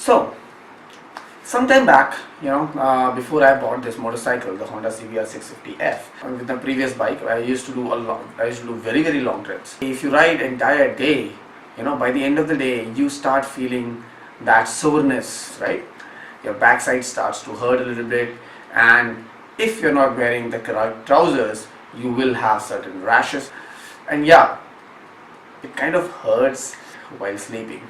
So sometime back, before I bought this motorcycle, the Honda CBR 650f, with the previous bike, I used to do very, very long trips. If you ride entire day, by the end of the day, you start feeling that soreness, right? Your backside starts to hurt a little bit, and if you're not wearing the correct trousers, you will have certain rashes, and yeah, it kind of hurts while sleeping.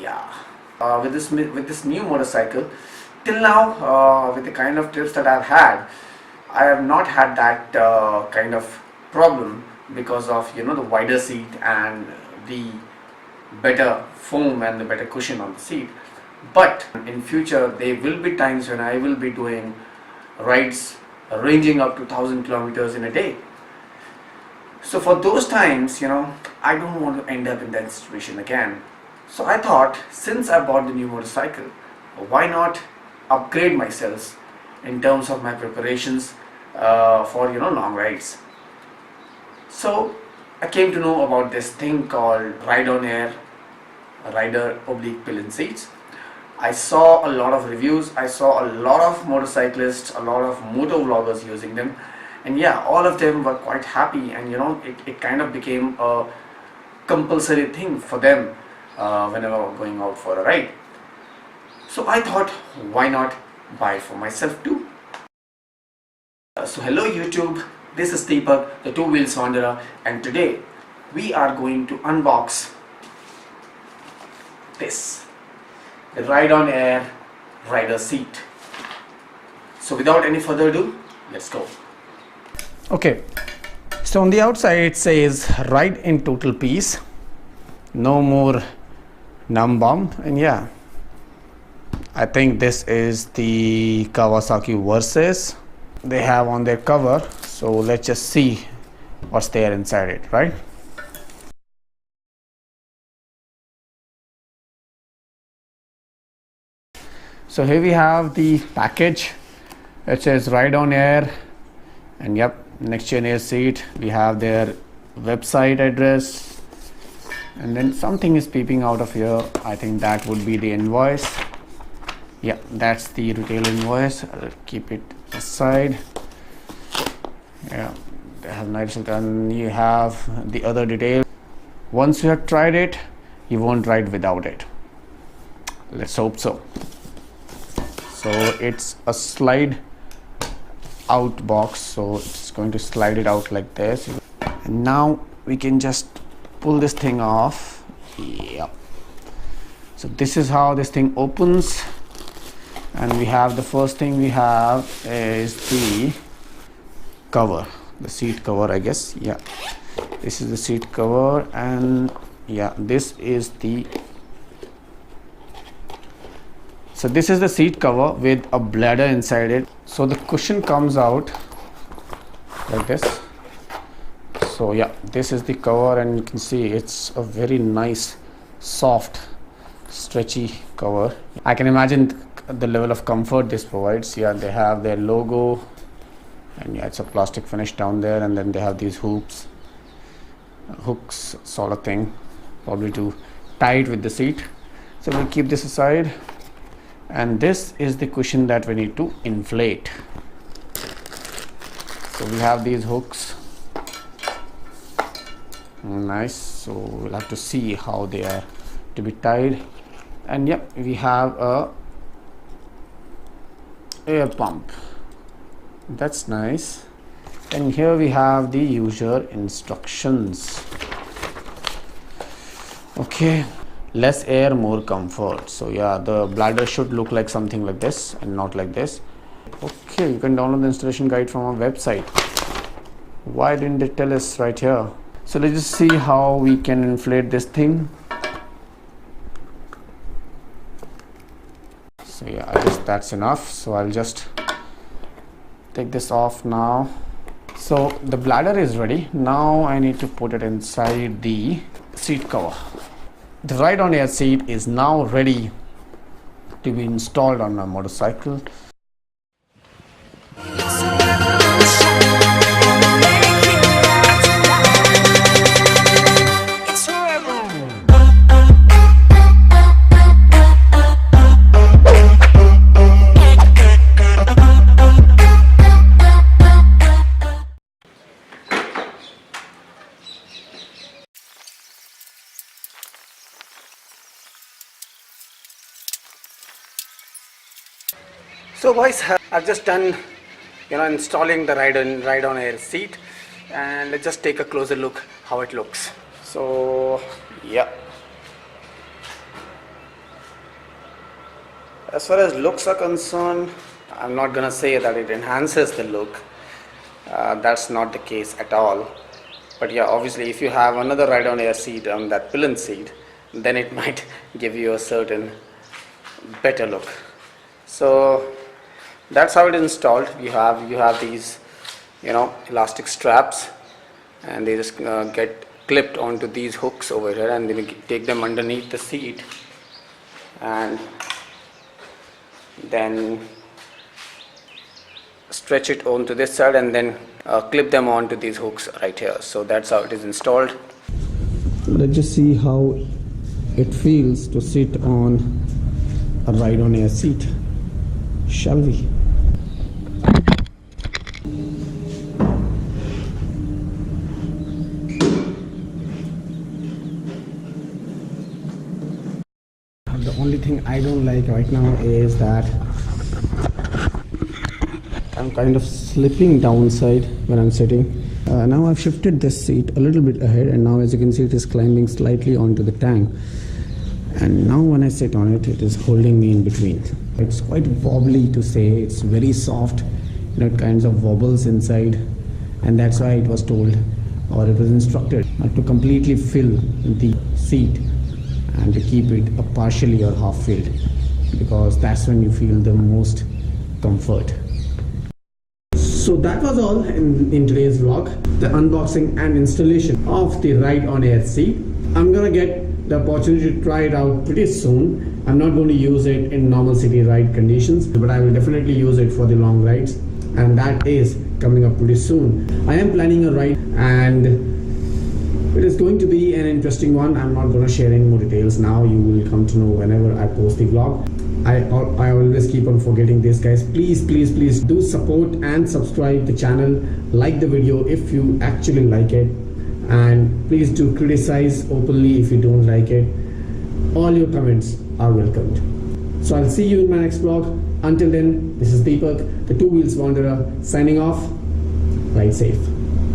Yeah. With this new motorcycle, till now, with the kind of trips that I've had, I have not had that kind of problem because of the wider seat and the better foam and the better cushion on the seat. But in future, there will be times when I will be doing rides ranging up to 1,000 kilometers in a day. So for those times, I don't want to end up in that situation again. So I thought, since I bought the new motorcycle, why not upgrade myself in terms of my preparations for long rides. So I came to know about this thing called Ride on Air rider oblique pillion seats. I saw a lot of reviews, I saw a lot of motorcyclists, a lot of moto vloggers using them, and yeah, all of them were quite happy, and it kind of became a compulsory thing for them whenever going out for a ride. So I thought, why not buy it for myself too? So hello YouTube, this is Deepak, the Two Wheels Wanderer, and today we are going to unbox this, the Ride on Air rider seat. So without any further ado, let's go. Okay, so on the outside it says ride in total peace, no more numb bump, and yeah, I think this is the Kawasaki Versys they have on their cover. So let's just see what's there inside it, right? So here we have the package. It says Ride on Air, and yep, Nexgen air seat. We have their website address, and then something is peeping out of here. I think that would be the invoice. Yeah, that's the retail invoice. I'll keep it aside. Yeah, they have nice, and you have the other detail. Once you have tried it, you won't ride without it. Let's hope so. So it's a slide out box, so it's going to slide it out like this, and now we can just pull this thing off. Yeah, so this is how this thing opens, and we have the first thing we have is the cover, the seat cover, I guess. Yeah, this is the seat cover, and yeah, this is the seat cover with a bladder inside it. So the cushion comes out like this. So yeah, this is the cover, and you can see it's a very nice, soft, stretchy cover. I can imagine the level of comfort this provides. Yeah, they have their logo, and yeah, it's a plastic finish down there, and then they have these hooks sort of thing, probably to tie it with the seat. So we'll keep this aside, and this is the cushion that we need to inflate. So we have these hooks. Nice. So we'll have to see how they are to be tied, and yep, we have a air pump. That's nice. And here we have the user instructions. Okay, less air, more comfort. So yeah, the bladder should look like something like this and not like this. Okay, you can download the installation guide from our website. Why didn't they tell us right here? So let's just see how we can inflate this thing. So yeah, I guess that's enough. So I'll just take this off now. So the bladder is ready. Now I need to put it inside the seat cover. The Ride on Air seat is now ready to be installed on my motorcycle. So guys, I've just done installing the ride on air seat, and let's just take a closer look how it looks. So yeah, as far as looks are concerned, I'm not gonna say that it enhances the look. That's not the case at all. But yeah, obviously if you have another ride on air seat on that pillion seat, then it might give you a certain better look. So that's how it is installed. You have these elastic straps, and they just get clipped onto these hooks over here, and then you take them underneath the seat and then stretch it onto this side, and then clip them onto these hooks right here. So that's how it is installed. Let's just see how it feels to sit on a ride on air seat, shall we? The only thing I don't like right now is that I'm kind of slipping downside when I'm sitting. Now I've shifted this seat a little bit ahead, and now as you can see it is climbing slightly onto the tank, and now when I sit on it, it is holding me in between. It's quite wobbly to say. It's very soft, it kinds of wobbles inside, and that's why it was told, or it was instructed, not to completely fill the seat and to keep it a partially or half filled, because that's when you feel the most comfort. So that was all in today's vlog, the unboxing and installation of the ride on air seat. I'm gonna get the opportunity to try it out pretty soon. I'm not going to use it in normal city ride conditions, but I will definitely use it for the long rides, and that is coming up pretty soon. I am planning a ride, and it is going to be an interesting one. I'm not going to share any more details now. You will come to know whenever I post the vlog. I always keep on forgetting this, guys. Please do support and subscribe the channel, like the video if you actually like it, and please do criticize openly if you don't like it. All your comments are welcomed. So I'll see you in my next vlog. Until then, this is Deepak, the Two Wheels Wanderer, signing off. Ride safe.